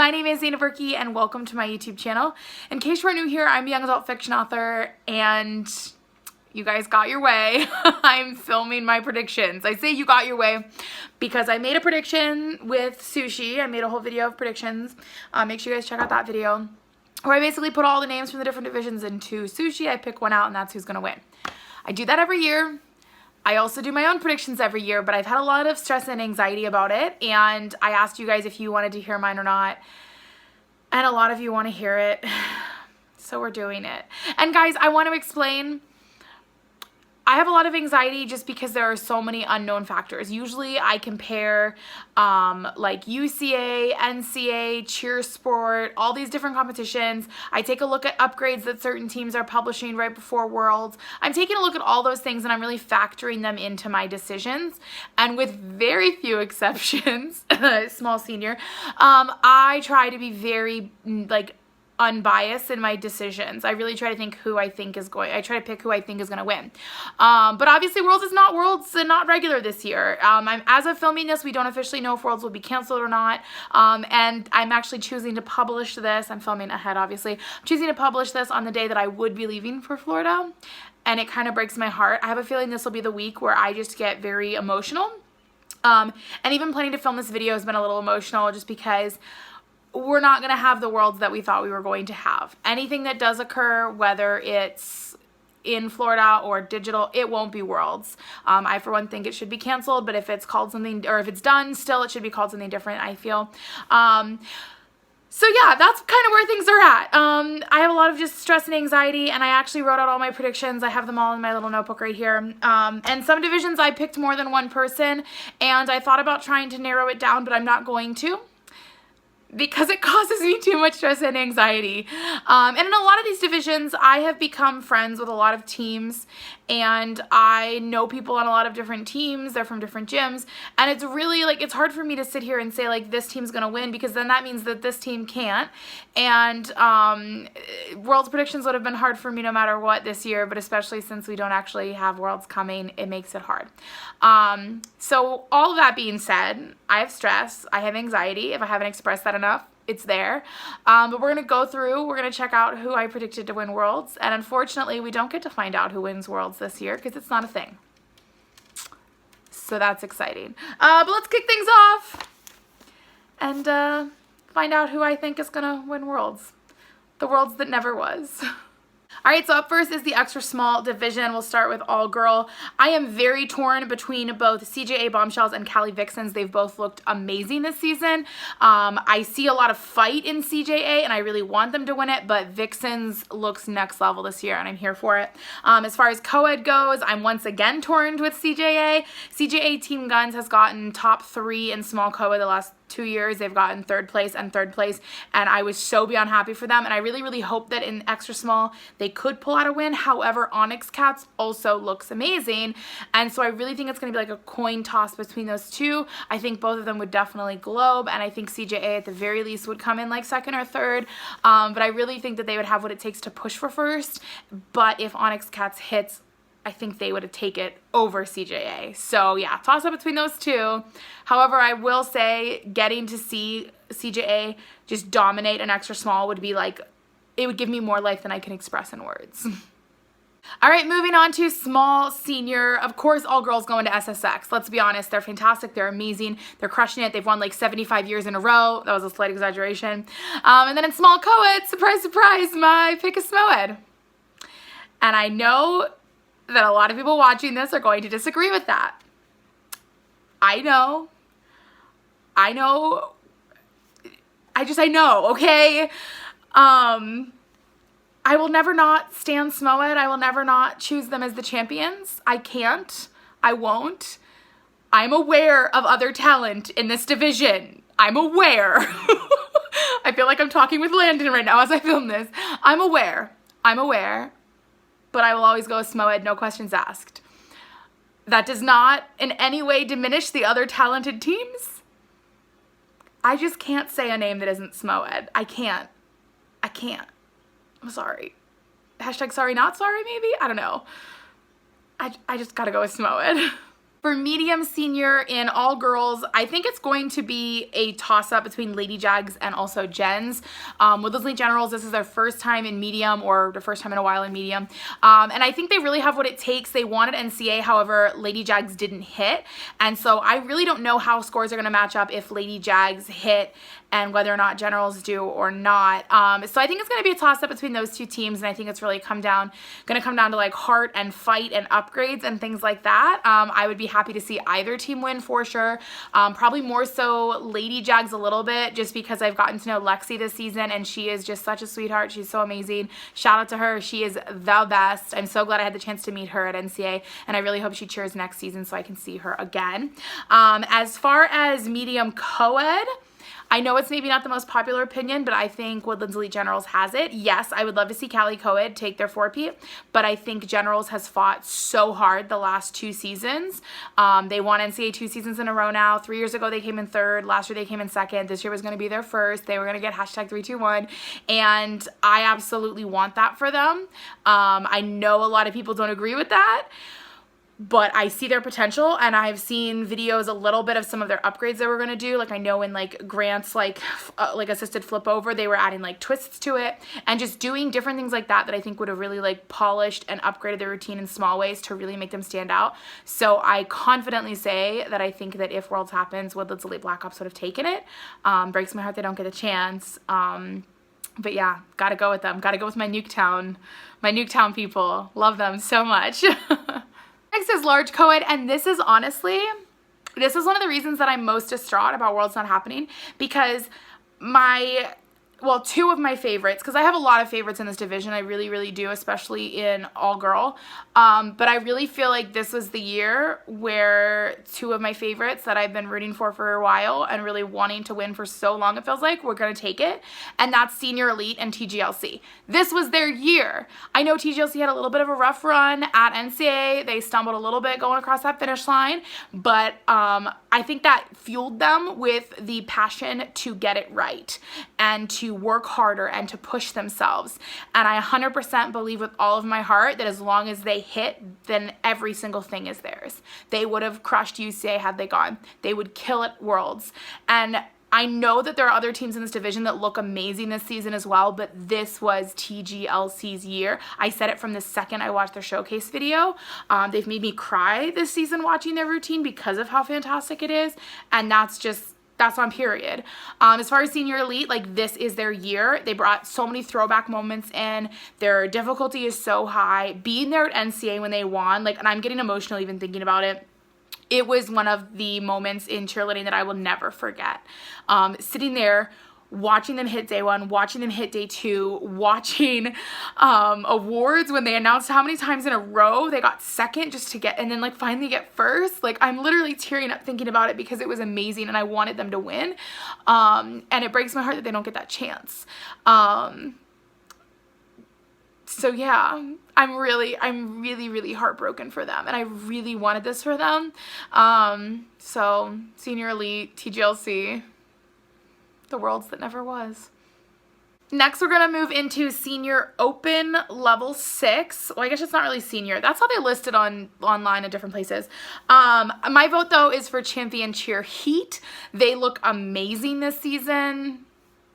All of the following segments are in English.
My name is Zena Berkey and welcome to my YouTube channel. In case you are new here, I'm a young adult fiction author and you guys got your way. I'm filming my predictions. I say you got your way because I made a prediction with sushi. I made a whole video of predictions. Make sure you guys check out that video where I basically put all the names from the different divisions into sushi. I pick one out and that's who's gonna win. I do that every year. I also do my own predictions every year, but I've had a lot of stress and anxiety about it, and I asked you guys if you wanted to hear mine or not, and a lot of you want to hear it, so we're doing it. And guys, I want to explain, I have a lot of anxiety just because there are so many unknown factors. Usually I compare like UCA, NCA, cheer sport, all these different competitions. I take a look at upgrades that certain teams are publishing right before Worlds. I'm taking a look at all those things and I'm really factoring them into my decisions. And with very few exceptions, small senior, I try to be very unbiased in my decisions. I really try to think who I think is going, I try to pick who I think is going to win. But obviously Worlds is not Worlds and not regular this year. As of filming this, we don't officially know if Worlds will be canceled or not. And I'm actually choosing to publish this. I'm filming ahead, obviously. I'm choosing to publish this on the day that I would be leaving for Florida. And it kind of breaks my heart. I have a feeling this will be the week where I just get very emotional. And even planning to film this video has been a little emotional just because we're not going to have the Worlds that we thought we were going to have. Anything that does occur, whether it's in Florida or digital, it won't be Worlds. I, for one, think it should be canceled, but if it's called something, or if it's done still, it should be called something different, I feel. So yeah, that's kind of where things are at. I have a lot of just stress and anxiety, and I actually wrote out all my predictions. I have them all in my little notebook right here. And some divisions I picked more than one person, and I thought about trying to narrow it down, but I'm not going to, because it causes me too much stress and anxiety. And in a lot of these divisions, I have become friends with a lot of teams, and I know people on a lot of different teams. They're from different gyms, and it's really, it's hard for me to sit here and say, this team's gonna win, because then that means that this team can't. And Worlds predictions would have been hard for me no matter what this year, but especially since we don't actually have Worlds coming, it makes it hard. So all of that being said, I have stress, I have anxiety. If I haven't expressed that enough, it's there. But we're going to go through, we're going to check out who I predicted to win Worlds. And unfortunately, we don't get to find out who wins Worlds this year because it's not a thing. So that's exciting. But let's kick things off and find out who I think is going to win Worlds. The Worlds that never was. All right, so up first is the extra small division. We'll start with all girl. I am very torn between both CJA Bombshells and Cali Vixens. They've both looked amazing this season. I see a lot of fight in CJA, and I really want them to win it, but Vixens looks next level this year, and I'm here for it. As far as co-ed goes, I'm once again torn with CJA. CJA Team Guns has gotten top 3 in small co-ed the last 2 years. They've gotten 3rd place and 3rd place, and I was so beyond happy for them, and I really, really hope that in extra small they could pull out a win. However, Onyx Cats also looks amazing, and so I really think it's going to be like a coin toss between those two. I think both of them would definitely globe, and I think CJA at the very least would come in like 2nd or 3rd, but I really think that they would have what it takes to push for 1st, but if Onyx Cats hits, I think they would take it over CJA. So yeah, toss up between those two. However, I will say getting to see CJA just dominate an extra small would be it would give me more life than I can express in words. All right, moving on to small senior. Of course, all girls go into SSX. Let's be honest, they're fantastic. They're amazing. They're crushing it. They've won 75 years in a row. That was a slight exaggeration. And then in small co-ed, surprise, surprise, my pick is SMOED. And I know that a lot of people watching this are going to disagree with that. I know, I know, okay? I will never not stand SMOED. I will never not choose them as the champions. I can't. I won't. I'm aware of other talent in this division. I'm aware. I feel like I'm talking with Landon right now as I film this. I'm aware. But I will always go with SMOED, no questions asked. That does not in any way diminish the other talented teams. I just can't say a name that isn't SMOED. I can't. I'm sorry. Hashtag sorry, not sorry, maybe? I don't know. I just gotta go with SMOED. For medium senior in all girls, I think it's going to be a toss-up between Lady Jags and also Gens. Woodlands Elite Generals, this is their first time in medium, or their first time in a while in medium. And I think they really have what it takes. They wanted NCA, however, Lady Jags didn't hit. And so I really don't know how scores are going to match up if Lady Jags hit and whether or not Generals do or not. So I think it's going to be a toss-up between those two teams, and I think it's really going to come down to like heart and fight and upgrades and things like that. I would be happy to see either team win for sure. Probably more so Lady Jags a little bit, just because I've gotten to know Lexi this season, and she is just such a sweetheart. She's so amazing. Shout out to her. She is the best. I'm so glad I had the chance to meet her at NCA, and I really hope she cheers next season so I can see her again. As far as medium co-ed, I know it's maybe not the most popular opinion, but I think Woodlands Elite Generals has it. Yes, I would love to see Cali Co-ed take their 4-peat, but I think Generals has fought so hard the last 2 seasons. They won NCAA 2 seasons in a row now. 3 years ago, they came in 3rd. Last year, they came in 2nd. This year was going to be their 1st. They were going to get #321, and I absolutely want that for them. I know a lot of people don't agree with that, but I see their potential, and I've seen videos a little bit of some of their upgrades they were going to do. Like I know in like Grant's like assisted flip over, they were adding like twists to it and just doing different things like that that I think would have really like polished and upgraded their routine in small ways to really make them stand out. So I confidently say that I think that if Worlds happens, Woodlands Elite Black Ops would have taken it. Breaks my heart they don't get a chance. But yeah, gotta go with them. Gotta go with my Nuketown people. Love them so much. Next is large co-ed, and this is one of the reasons that I'm most distraught about Worlds not happening, because two of my favorites, because I have a lot of favorites in this division, I really, really do, especially in all-girl, but I really feel like this was the year where 2 of my favorites that I've been rooting for a while and really wanting to win for so long, it feels like, we're going to take it, and that's Senior Elite and TGLC. This was their year. I know TGLC had a little bit of a rough run at NCAA. They stumbled a little bit going across that finish line, but I think that fueled them with the passion to get it right and to work harder and to push themselves. And I 100% believe with all of my heart that as long as they hit, then every single thing is theirs. They would have crushed UCA had they gone. They would kill at Worlds. And I know that there are other teams in this division that look amazing this season as well, but this was TGLC's year. I said it from the second I watched their showcase video. They've made me cry this season watching their routine because of how fantastic it is, and that's on period. As far as Senior Elite, like this is their year. They brought so many throwback moments in. Their difficulty is so high. Being there at NCAA when they won, like, and I'm getting emotional even thinking about it. It was one of the moments in cheerleading that I will never forget. Sitting there, watching them hit day 1, watching them hit day 2, watching awards when they announced how many times in a row they got 2nd just to get, and then like finally get 1st. Like I'm literally tearing up thinking about it because it was amazing and I wanted them to win. And it breaks my heart that they don't get that chance. So yeah, I'm really, really heartbroken for them, and I really wanted this for them. So Senior Elite, TGLC, the Worlds that never was. Next, we're going to move into Senior Open Level 6. Well, I guess it's not really senior. That's how they listed online at different places. My vote, though, is for Champion Cheer Heat. They look amazing this season.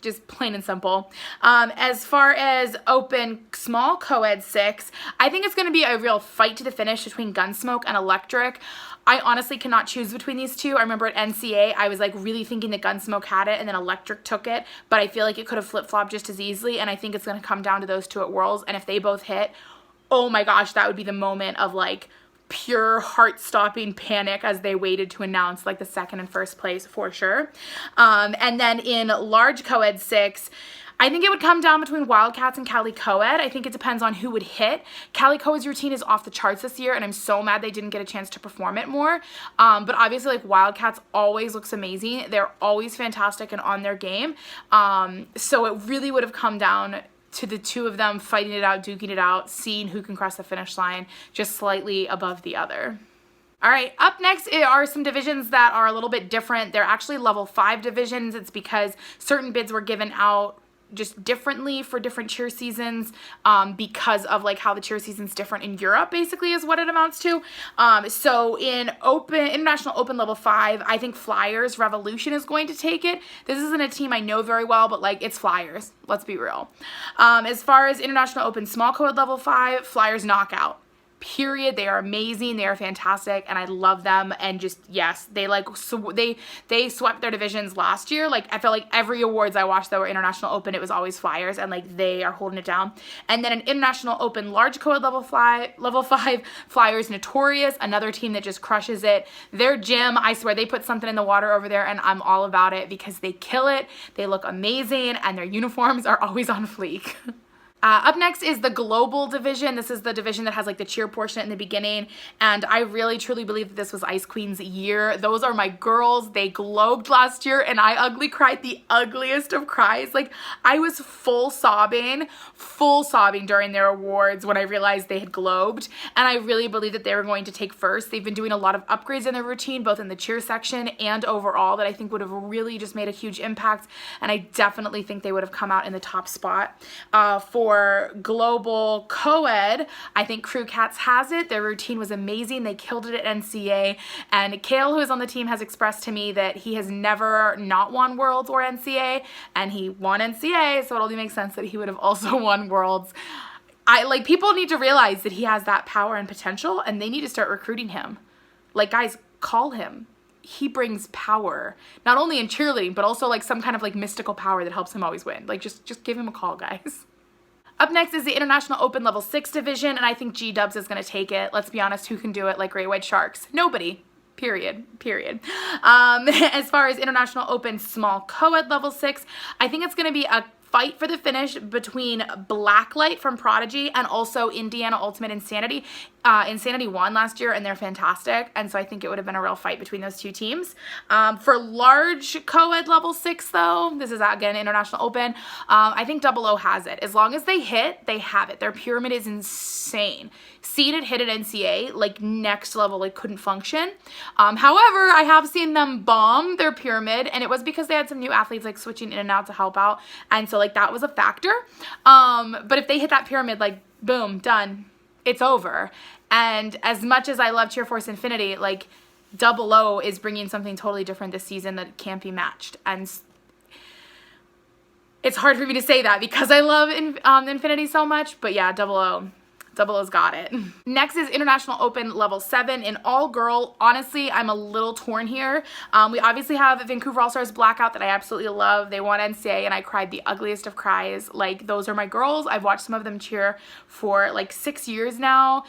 Just plain and simple. As far as Open Small Co-ed 6, I think it's going to be a real fight to the finish between Gunsmoke and Electric. I honestly cannot choose between these two. I remember at NCA, I was like really thinking that Gunsmoke had it and then Electric took it, but I feel like it could have flip-flopped just as easily, and I think it's going to come down to those 2 at Worlds, and if they both hit, oh my gosh, that would be the moment of like pure heart-stopping panic as they waited to announce like the 2nd and 1st place for sure. And then in large co-ed 6, I think it would come down between Wildcats and Cali Co-ed. I think it depends on who would hit. Cali Co-ed's routine is off the charts this year, and I'm so mad they didn't get a chance to perform it more. But obviously, like, Wildcats always looks amazing. They're always fantastic and on their game. So it really would have come down to the 2 of them fighting it out, duking it out, seeing who can cross the finish line just slightly above the other. All right, up next are some divisions that are a little bit different. They're actually level 5 divisions. It's because certain bids were given out just differently for different cheer seasons because of like how the cheer season's different in Europe, basically is what it amounts to. So in International Open Level 5, I think Flyers Revolution is going to take it. This isn't a team I know very well, but like it's Flyers. Let's be real. As far as International Open Small Co-Ed Level 5, Flyers Knockout. Period. They are amazing. They are fantastic, and I love them. And just yes, they like they swept their divisions last year. Like I felt like every awards I watched that were International Open, it was always Flyers, and like they are holding it down. And then an International Open Large Co-Ed Level 5, Flyers Notorious, another team that just crushes it. Their gym, I swear, they put something in the water over there, and I'm all about it because they kill it. They look amazing, and their uniforms are always on fleek. Up next is the Global Division. This is the division that has like the cheer portion in the beginning, and I really truly believe that this was Ice Queen's year. Those are my girls. They globed last year, and I ugly cried the ugliest of cries. Like I was full sobbing during their awards when I realized they had globed, and I really believe that they were going to take first. They've been doing a lot of upgrades in their routine, both in the cheer section and overall, that I think would have really just made a huge impact, and I definitely think they would have come out in the top spot. For Global Co-Ed, I think Crew Cats has it. Their routine was amazing. They killed it at NCA, and Kale, who is on the team, has expressed to me that he has never not won Worlds or NCA, and he won NCA, so it only makes sense that he would have also won Worlds. People need to realize that he has that power and potential, and they need to start recruiting him. Like, guys, call him. He brings power, not only in cheerleading, but also like some kind of like mystical power that helps him always win. Like just give him a call, guys. Up next is the International Open Level 6 division, and I think G-Dubs is going to take it. Let's be honest, who can do it like Great White Sharks? Nobody. Period. As far as International Open Small Co-Ed Level 6, I think it's going to be a fight for the finish between Blacklight from Prodigy and also Indiana Ultimate Insanity. Insanity won last year, and they're fantastic, and so I think it would have been a real fight between those two teams. For large co-ed level 6, though, this is again International Open, I think Double O has it. As long as they hit, they have it. Their pyramid is insane. Seen it hit at NCA, like next level, like couldn't function. However, I have seen them bomb their pyramid, and it was because they had some new athletes like switching in and out to help out, and so like that was a factor. But if they hit that pyramid, like boom, done. It's over. And as much as I love Cheer Force Infinity, like Double O is bringing something totally different this season that can't be matched. And it's hard for me to say that because I love Infinity so much, but yeah, Double O's got it. Next is International Open Level 7 in all girl. Honestly, I'm a little torn here. We obviously have Vancouver All-Stars Blackout that I absolutely love. They won NCA and I cried the ugliest of cries. Like, those are my girls. I've watched some of them cheer for like 6 years now.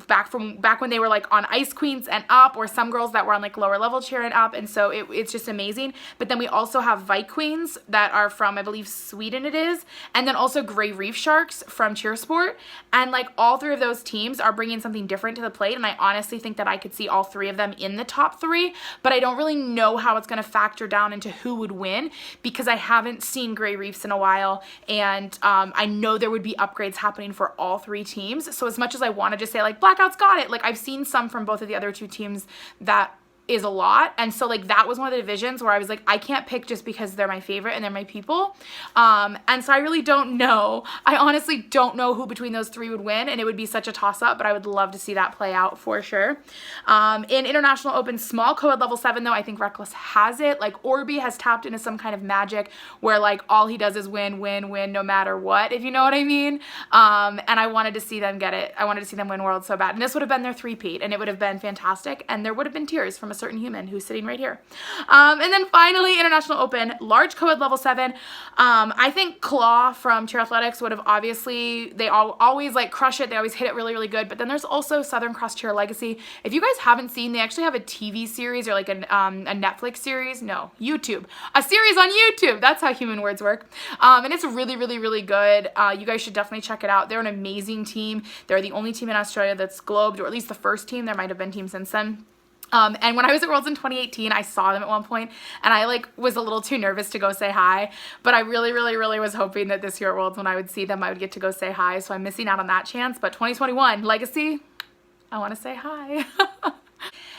Back when they were like on Ice Queens and up, or some girls that were on like lower level cheer and up, and so it's just amazing. But then we also have Vike Queens that are from, I believe, Sweden it is, and then also Grey Reef Sharks from Cheersport, and like all three of those teams are bringing something different to the plate, and I honestly think that I could see all three of them in the top 3, but I don't really know how it's going to factor down into who would win because I haven't seen Grey Reefs in a while, and I know there would be upgrades happening for all 3 teams. So as much as I want to just say like Blackout's got it, like I've seen some from both of the other 2 teams that is a lot, and so like that was one of the divisions where I was like, I can't pick just because they're my favorite and they're my people, and so I really don't know. I honestly don't know who between those 3 would win, and it would be such a toss-up, but I would love to see that play out for sure. In International Open Small Co-Ed Level 7 though, I think Reckless has it. Like Orby has tapped into some kind of magic where like all he does is win no matter what, if you know what I mean. And I wanted to see them get it. I wanted to see them win Worlds so bad, and this would have been their 3-peat, and it would have been fantastic, and there would have been tears from a certain human who's sitting right here. And then finally, International Open Large Co-Ed Level 7. I think Claw from Cheer Athletics would have obviously, they always like crush it. They always hit it really, really good. But then there's also Southern Cross Cheer Legacy. If you guys haven't seen, they actually have a TV series or like a Netflix series. No, YouTube. A series on YouTube. That's how human words work. And it's really, really, really good. You guys should definitely check it out. They're an amazing team. They're the only team in Australia that's globed, or at least the first team. There might have been teams since then. And when I was at Worlds in 2018, I saw them at one point, and I like was a little too nervous to go say hi, but I really, really, really was hoping that this year at Worlds, when I would see them, I would get to go say hi, so I'm missing out on that chance. But 2021 Legacy, I want to say hi.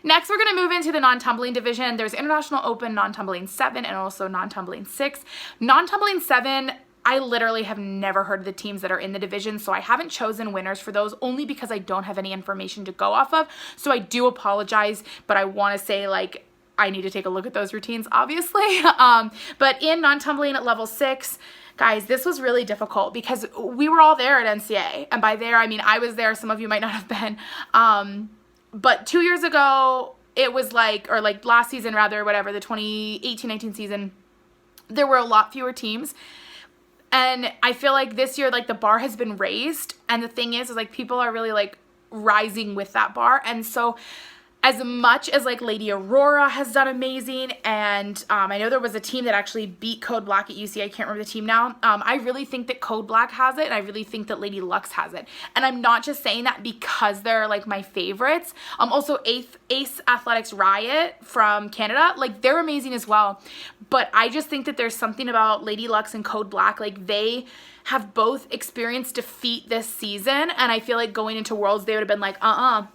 Next, we're going to move into the non-tumbling division. There's International Open Non-Tumbling 7 and also Non-Tumbling 6. Non-Tumbling 7, I literally have never heard of the teams that are in the division, so I haven't chosen winners for those only because I don't have any information to go off of. So I do apologize, but I want to say, like, I need to take a look at those routines, obviously. But in non-tumbling at level 6, guys, this was really difficult because we were all there at NCA. And by there, I mean I was there. Some of you might not have been. But 2 years ago, it was like, or like last season rather, whatever, the 2018-19 season, there were a lot fewer teams. And I feel like this year, like, the bar has been raised. And the thing is like, people are really, like, rising with that bar. And so as much as, like, Lady Aurora has done amazing, and I know there was a team that actually beat Code Black at UC. I can't remember the team now. I really think that Code Black has it, and I really think that Lady Lux has it. And I'm not just saying that because they're, like, my favorites. Also, Ace Athletics Riot from Canada, like, they're amazing as well. But I just think that there's something about Lady Lux and Code Black, like, they have both experienced defeat this season, and I feel like going into Worlds, they would have been like,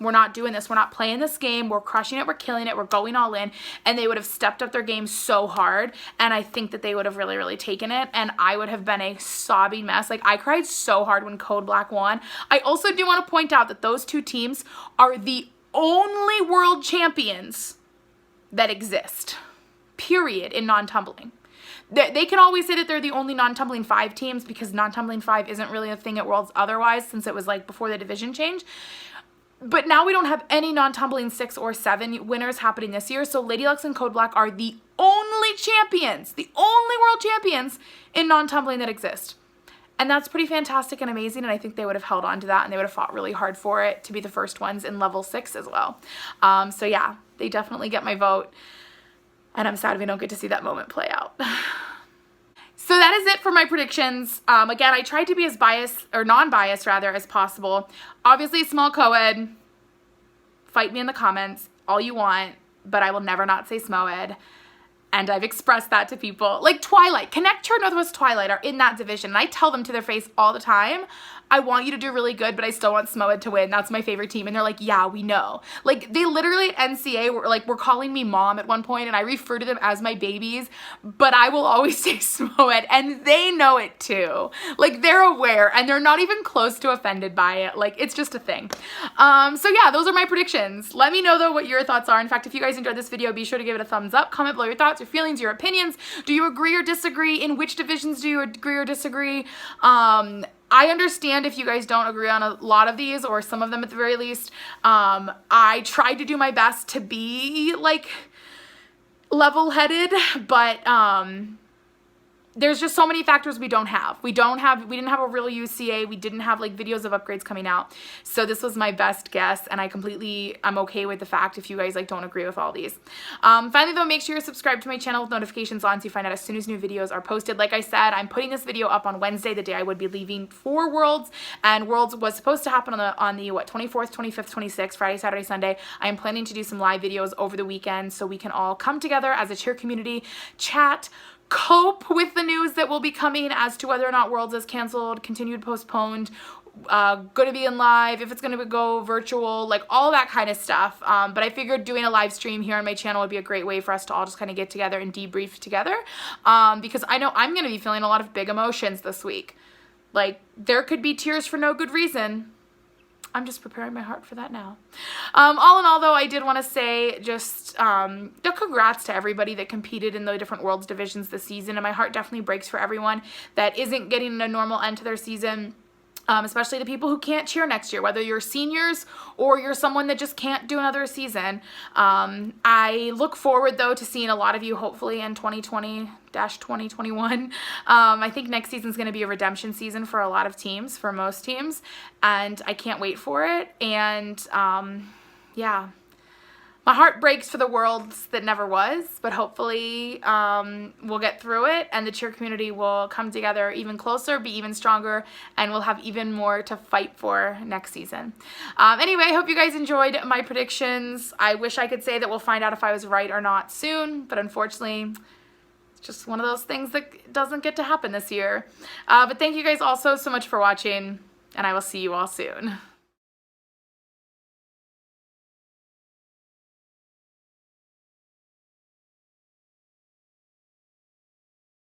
we're not doing this. We're not playing this game. We're crushing it. We're killing it. We're going all in, and they would have stepped up their game so hard, and I think that they would have really, really taken it, and I would have been a sobbing mess. Like, I cried so hard when Code Black won. I also do want to point out that those two teams are the only world champions that exist, period, in non-tumbling. They can always say that they're the only non-tumbling 5 teams because non-tumbling 5 isn't really a thing at Worlds otherwise, since it was like before the division change. But now we don't have any non-tumbling 6 or 7 winners happening this year. So Lady Lux and Code Black are the only champions, the only world champions in non-tumbling that exist. And that's pretty fantastic and amazing. And I think they would have held on to that, and they would have fought really hard for it to be the first ones in level 6 as well. So yeah, they definitely get my vote. And I'm sad we don't get to see that moment play out. So that is it for my predictions. Again, I tried to be as biased, or non-biased rather, as possible. Obviously, small co-ed. Fight me in the comments all you want, but I will never not say SMO-ed. And I've expressed that to people. Like Twilight, Connect Chart Northwest Twilight are in that division. And I tell them to their face all the time, I want you to do really good, but I still want SMO-Ed to win. That's my favorite team. And they're like, yeah, we know. Like, they literally at NCA were calling me mom at one point, and I refer to them as my babies, but I will always say SMO-Ed, and they know it too. Like, they're aware, and they're not even close to offended by it. Like, it's just a thing. So yeah, those are my predictions. Let me know, though, what your thoughts are. In fact, if you guys enjoyed this video, be sure to give it a thumbs up. Comment below your thoughts, your feelings, your opinions. Do you agree or disagree? In which divisions do you agree or disagree? I understand if you guys don't agree on a lot of these, or some of them at the very least. I tried to do my best to be, like, level-headed, but there's just so many factors we don't have. We didn't have a real UCA. We didn't have, like, videos of upgrades coming out. So this was my best guess, and I'm okay with the fact if you guys, like, don't agree with all these. Finally, though, make sure you're subscribed to my channel with notifications on so you find out as soon as new videos are posted. Like I said, I'm putting this video up on Wednesday, the day I would be leaving for Worlds, and Worlds was supposed to happen on the 24th, 25th, 26th, Friday, Saturday, Sunday. I am planning to do some live videos over the weekend so we can all come together as a cheer community, chat, cope with the news that will be coming as to whether or not Worlds is canceled, continued, postponed, gonna be in live, if it's gonna go virtual, like all that kind of stuff. But I figured doing a live stream here on my channel would be a great way for us to all just kind of get together and debrief together, because I know I'm gonna be feeling a lot of big emotions this week. Like, there could be tears for no good reason. I'm just preparing my heart for that now. All in all, though, I did want to say just congrats to everybody that competed in the different Worlds divisions this season, and my heart definitely breaks for everyone that isn't getting a normal end to their season. Especially the people who can't cheer next year, whether you're seniors or you're someone that just can't do another season. I look forward, though, to seeing a lot of you hopefully in 2020-2021. I think next season's going to be a redemption season for a lot of teams, for most teams, and I can't wait for it. And yeah. My heart breaks for the Worlds that never was, but hopefully we'll get through it, and the cheer community will come together even closer, be even stronger, and we'll have even more to fight for next season. Anyway, I hope you guys enjoyed my predictions. I wish I could say that we'll find out if I was right or not soon, but unfortunately, it's just one of those things that doesn't get to happen this year. But thank you guys all so much for watching, and I will see you all soon.